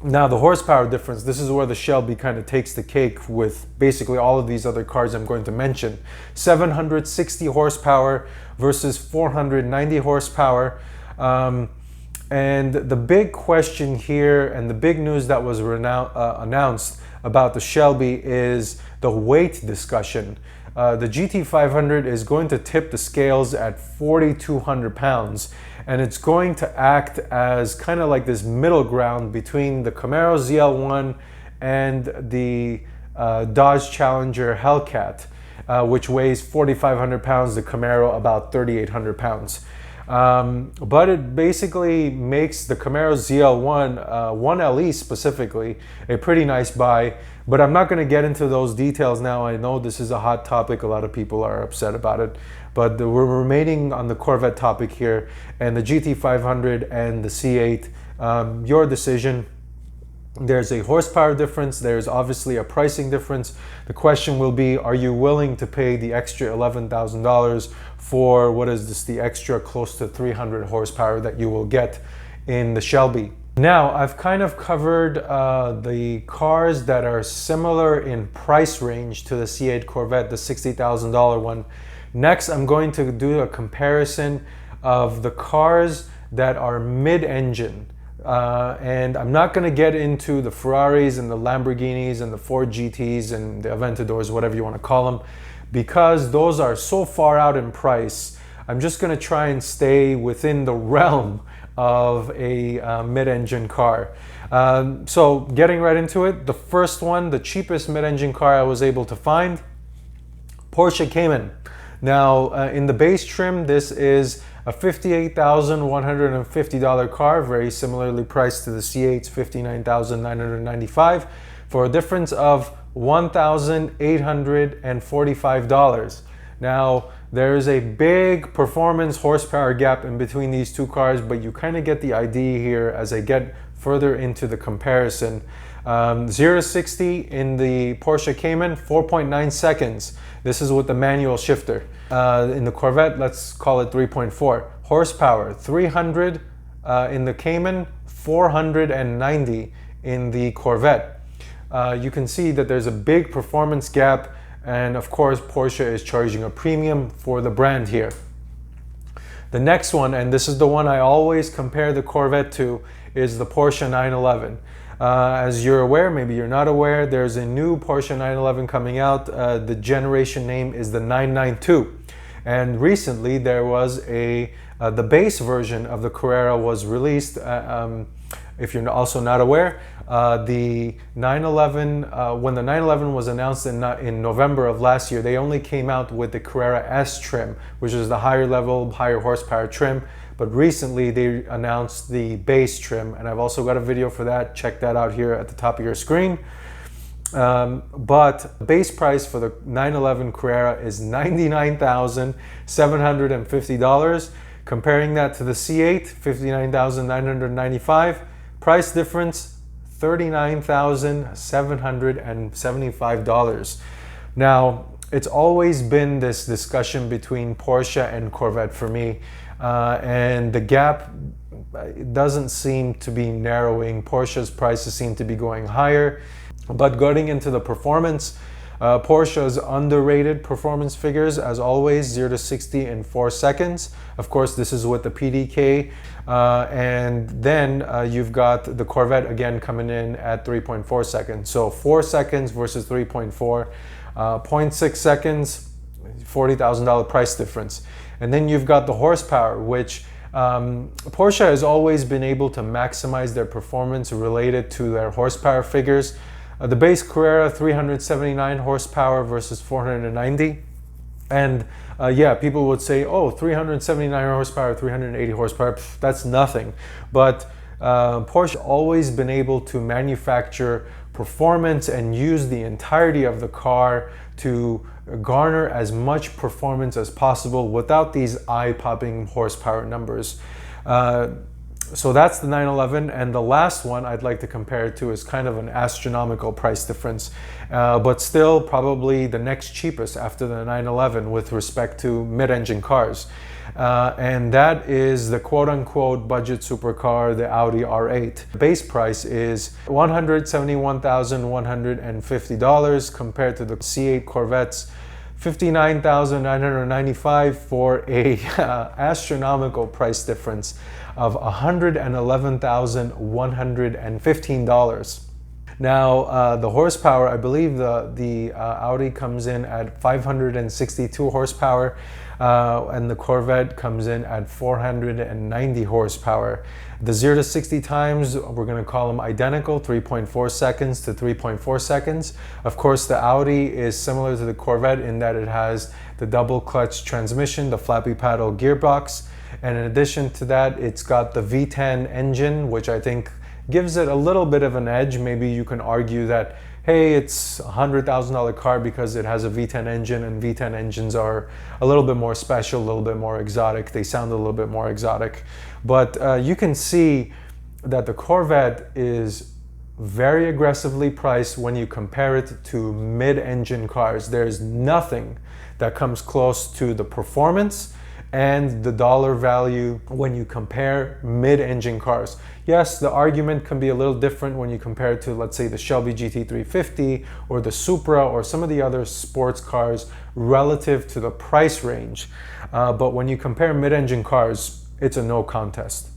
Now the horsepower difference, this is where the Shelby kind of takes the cake with basically all of these other cars I'm going to mention. 760 horsepower versus 490 horsepower. And the big question here, and the big news that was announced about the Shelby, is the weight discussion. The GT500 is going to tip the scales at 4,200 pounds. And it's going to act as kind of like this middle ground between the Camaro ZL1 and the Dodge Challenger Hellcat, which weighs 4,500 pounds, the Camaro about 3,800 pounds. But it basically makes the Camaro ZL1, 1LE specifically, a pretty nice buy. But I'm not going to get into those details now. I know this is a hot topic. A lot of people are upset about it. But we're remaining on the Corvette topic here, and the GT500 and the C8, your decision. There's a horsepower difference. There's obviously a pricing difference. The question will be, are you willing to pay the extra $11,000 for, what is this, the extra close to 300 horsepower that you will get in the Shelby? Now, I've kind of covered the cars that are similar in price range to the C8 Corvette, the $60,000 one. Next, I'm going to do a comparison of the cars that are mid-engine. And I'm not going to get into the Ferraris and the Lamborghinis and the Ford GTs and the Aventadors, whatever you want to call them, because those are so far out in price. I'm just going to try and stay within the realm of a mid-engine car. So getting right into it, the first one, the cheapest mid-engine car I was able to find, Porsche Cayman. Now in the base trim, this is a $58,150 car, very similarly priced to the C8's $59,995 for a difference of $1,845. Now, there is a big performance horsepower gap in between these two cars, but you kind of get the idea here as I get further into the comparison. 0 to 60 in the Porsche Cayman, 4.9 seconds. This is with the manual shifter. In the Corvette, let's call it 3.4. Horsepower, 300 in the Cayman, 490 in the Corvette. You can see that there's a big performance gap, and of course Porsche is charging a premium for the brand here. The next one, and this is the one I always compare the Corvette to, is the Porsche 911. As you're aware, maybe you're not aware, there's a new Porsche 911 coming out. The generation name is the 992. And recently there was the base version of the Carrera was released. If you're also not aware, the 911, when the 911 was announced in November of last year, they only came out with the Carrera S trim, which is the higher level, higher horsepower trim. But recently they announced the base trim, and I've also got a video for that. Check that out here at the top of your screen. But the base price for the 911 Carrera is $99,750. Comparing that to the C8, $59,995. Price difference, $39,775. Now, it's always been this discussion between Porsche and Corvette for me, and the gap doesn't seem to be narrowing. Porsche's prices seem to be going higher, but getting into the performance, Porsche's underrated performance figures, as always, 0 to 60 in 4 seconds. Of course, this is with the PDK. And then you've got the Corvette again coming in at 3.4 seconds. So 4 seconds versus 3.4, 0.6 seconds, $40,000 price difference. And then you've got the horsepower, which Porsche has always been able to maximize their performance related to their horsepower figures. The base Carrera, 379 horsepower versus 490. And yeah, people would say, oh, 379 horsepower, 380 horsepower, pff, that's nothing. But Porsche always been able to manufacture performance and use the entirety of the car to garner as much performance as possible without these eye-popping horsepower numbers. So that's the 911, and the last one I'd like to compare it to is kind of an astronomical price difference, but still probably the next cheapest after the 911 with respect to mid-engine cars. And that is the quote-unquote budget supercar, the Audi R8. The base price is $171,150 compared to the C8 Corvette's $59,995 for a astronomical price difference of $111,115. Now, the horsepower, I believe the Audi comes in at 562 horsepower, and the Corvette comes in at 490 horsepower. The 0 to 60 times, we're going to call them identical, 3.4 seconds to 3.4 seconds. Of course, the Audi is similar to the Corvette in that it has the double clutch transmission, the flappy paddle gearbox, and in addition to that, it's got the V10 engine, which I think gives it a little bit of an edge. Maybe you can argue that, hey, it's a $100,000 car because it has a V10 engine, and V10 engines are a little bit more special, a little bit more exotic. They sound a little bit more exotic. But you can see that the Corvette is very aggressively priced when you compare it to mid-engine cars. There's nothing that comes close to the performance and the dollar value when you compare mid-engine cars. Yes, the argument can be a little different when you compare it to, let's say, the Shelby GT350 or the Supra or some of the other sports cars relative to the price range. But when you compare mid-engine cars, it's a no contest.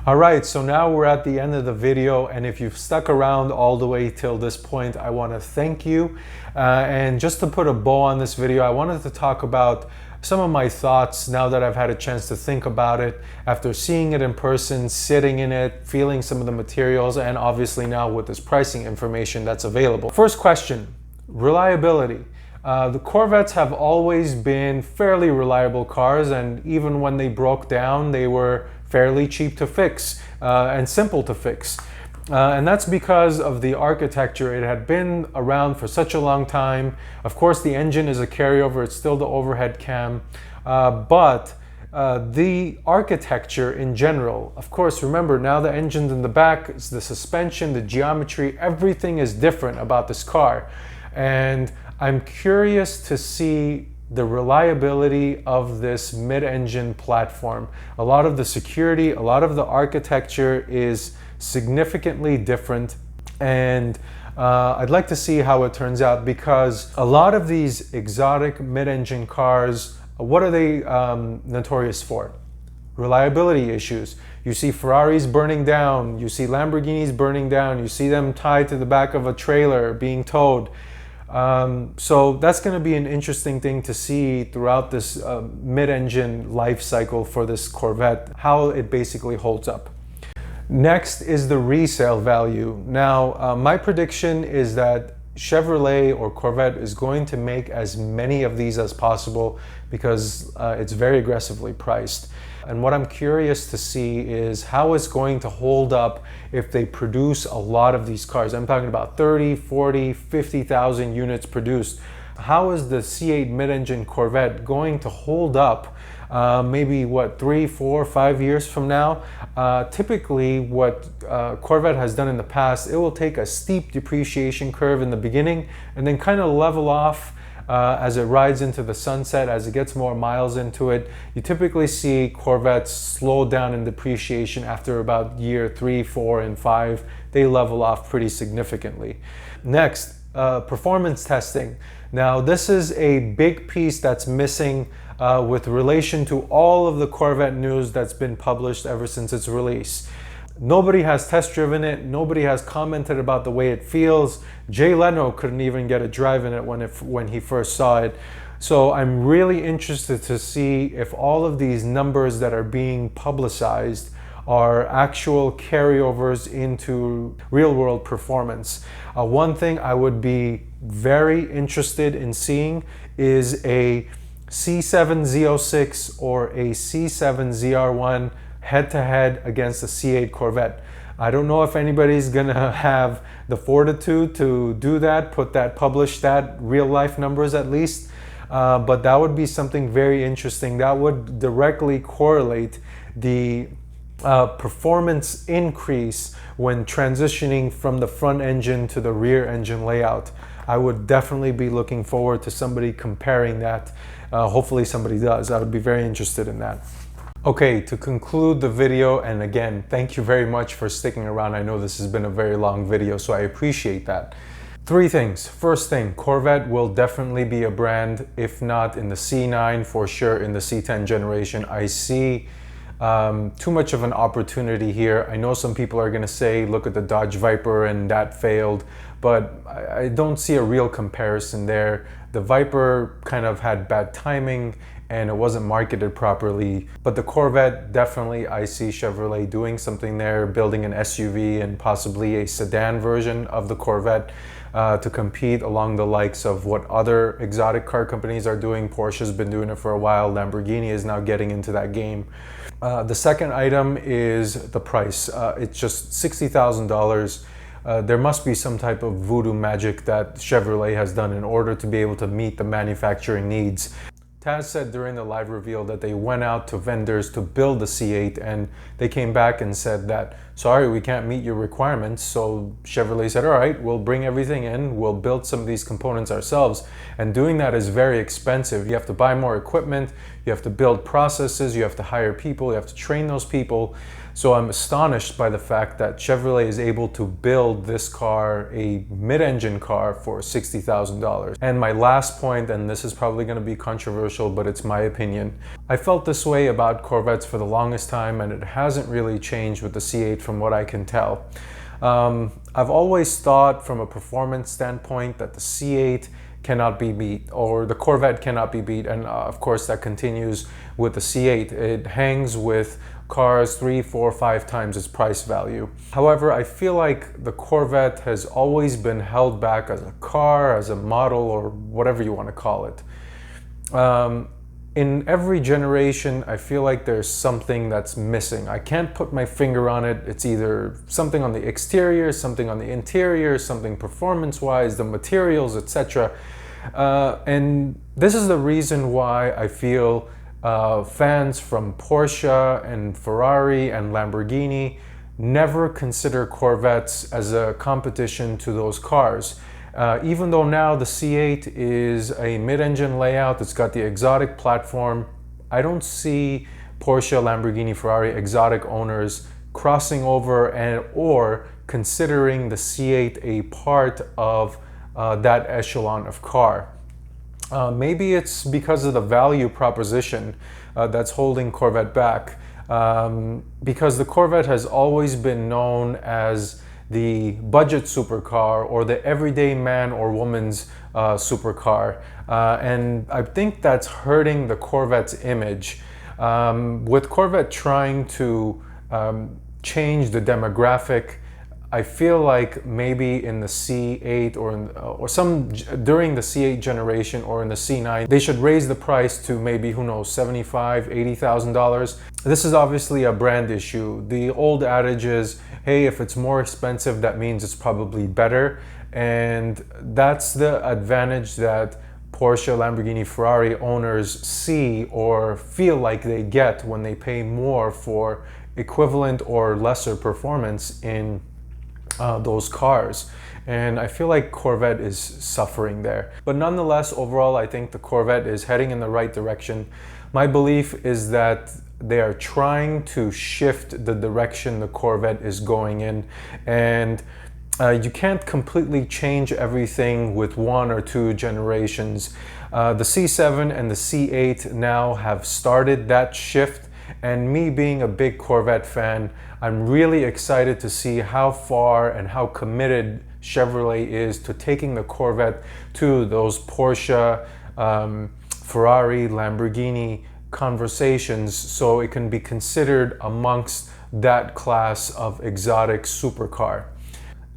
All right, so now we're at the end of the video, and if you've stuck around all the way till this point, I want to thank you. And just to put a bow on this video, I wanted to talk about some of my thoughts now that I've had a chance to think about it, after seeing it in person, sitting in it, feeling some of the materials, and obviously now with this pricing information that's available. First question, reliability. The Corvettes have always been fairly reliable cars, and even when they broke down, they were fairly cheap to fix and simple to fix. And that's because of the architecture. It had been around for such a long time. Of course, the engine is a carryover. It's still the overhead cam. But the architecture in general, of course, remember now the engine's in the back, it's the suspension, the geometry, everything is different about this car. And I'm curious to see the reliability of this mid-engine platform. A lot of the security, a lot of the architecture is significantly different, and I'd like to see how it turns out, because a lot of these exotic mid-engine cars, what are they notorious for? Reliability issues. You see Ferraris burning down, you see Lamborghinis burning down, you see them tied to the back of a trailer being towed. So that's going to be an interesting thing to see throughout this mid-engine life cycle for this Corvette, how it basically holds up. Next is the resale value. Now, my prediction is that Chevrolet or Corvette is going to make as many of these as possible because it's very aggressively priced. And what I'm curious to see is how it's going to hold up if they produce a lot of these cars. I'm talking about 30, 40, 50,000 units produced. How is the C8 mid-engine Corvette going to hold up maybe what, 3, 4, 5 years from now? Typically what Corvette has done in the past, it will take a steep depreciation curve in the beginning and then kind of level off as it rides into the sunset, as it gets more miles into it. You typically see Corvettes slow down in depreciation after about year 3, 4, and 5. They level off pretty significantly. Next, performance testing. Now, this is a big piece that's missing with relation to all of the Corvette news that's been published ever since its release. Nobody has test driven it. Nobody has commented about the way it feels. Jay Leno couldn't even get a drive in it when he first saw it. So I'm really interested to see if all of these numbers that are being publicized are actual carryovers into real world performance. One thing I would be very interested in seeing is a C7 Z06 or a C7 ZR1 head-to-head against the C8 Corvette. I don't know if anybody's gonna have the fortitude to do that, publish that, real life numbers at least, but that would be something very interesting. That would directly correlate the performance increase when transitioning from the front engine to the rear engine layout. I would definitely be looking forward to somebody comparing that. Hopefully somebody does. I would be very interested in that. Okay, to conclude the video, and again, thank you very much for sticking around. I know this has been a very long video, so I appreciate that. 3 things. First thing, Corvette will definitely be a brand, if not in the C9, for sure in the C10 generation. I see too much of an opportunity here. I know some people are gonna say, look at the Dodge Viper and that failed, but I don't see a real comparison there. The Viper kind of had bad timing and it wasn't marketed properly. But the Corvette, definitely I see Chevrolet doing something there, building an SUV and possibly a sedan version of the Corvette to compete along the likes of what other exotic car companies are doing. Porsche's been doing it for a while. Lamborghini is now getting into that game. The second item is the price. It's just $60,000. There must be some type of voodoo magic that Chevrolet has done in order to be able to meet the manufacturing needs. Taz said during the live reveal that they went out to vendors to build the C8 and they came back and said that, sorry, we can't meet your requirements. So Chevrolet said, all right, we'll bring everything in, we'll build some of these components ourselves. And doing that is very expensive. You have to buy more equipment, you have to build processes, you have to hire people, you have to train those people. So I'm astonished by the fact that Chevrolet is able to build this car, a mid-engine car, for $60,000. And my last point, and this is probably going to be controversial, but it's my opinion. I felt this way about Corvettes for the longest time, and it hasn't really changed with the C8 from what I can tell. I've always thought from a performance standpoint that the C8 cannot be beat, or the Corvette cannot be beat, and of course that continues with the C8. It hangs with cars 3, 4, 5 times its price value. However, I feel like the Corvette has always been held back as a car, as a model, or whatever you want to call it. In every generation, I feel like there's something that's missing. I can't put my finger on it. It's either something on the exterior, something on the interior, something performance-wise, the materials, etc. And this is the reason why I feel fans from Porsche and Ferrari and Lamborghini never consider Corvettes as a competition to those cars. Even though now the C8 is a mid-engine layout, it's got the exotic platform, I don't see Porsche, Lamborghini, Ferrari exotic owners crossing over or considering the C8 a part of that echelon of car. Maybe it's because of the value proposition that's holding Corvette back, because the Corvette has always been known as the budget supercar or the everyday man or woman's supercar, and I think that's hurting the Corvette's image. With Corvette trying to change the demographic, I feel like maybe in the C8 during the C8 generation or in the C9, they should raise the price to maybe, who knows, $75,000, $80,000. This is obviously a brand issue. The old adage is, hey, if it's more expensive, that means it's probably better. And that's the advantage that Porsche, Lamborghini, Ferrari owners see or feel like they get when they pay more for equivalent or lesser performance in those cars. And I feel like Corvette is suffering there. But nonetheless, overall, I think the Corvette is heading in the right direction. My belief is that they are trying to shift the direction the Corvette is going in. And you can't completely change everything with 1 or 2 generations. The C7 and the C8 now have started that shift. And me being a big Corvette fan, I'm really excited to see how far and how committed Chevrolet is to taking the Corvette to those Porsche, Ferrari, Lamborghini conversations, so it can be considered amongst that class of exotic supercar.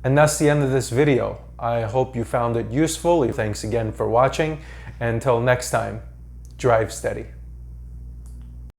And that's the end of this video. I hope you found it useful. Thanks again for watching. Until next time, drive steady.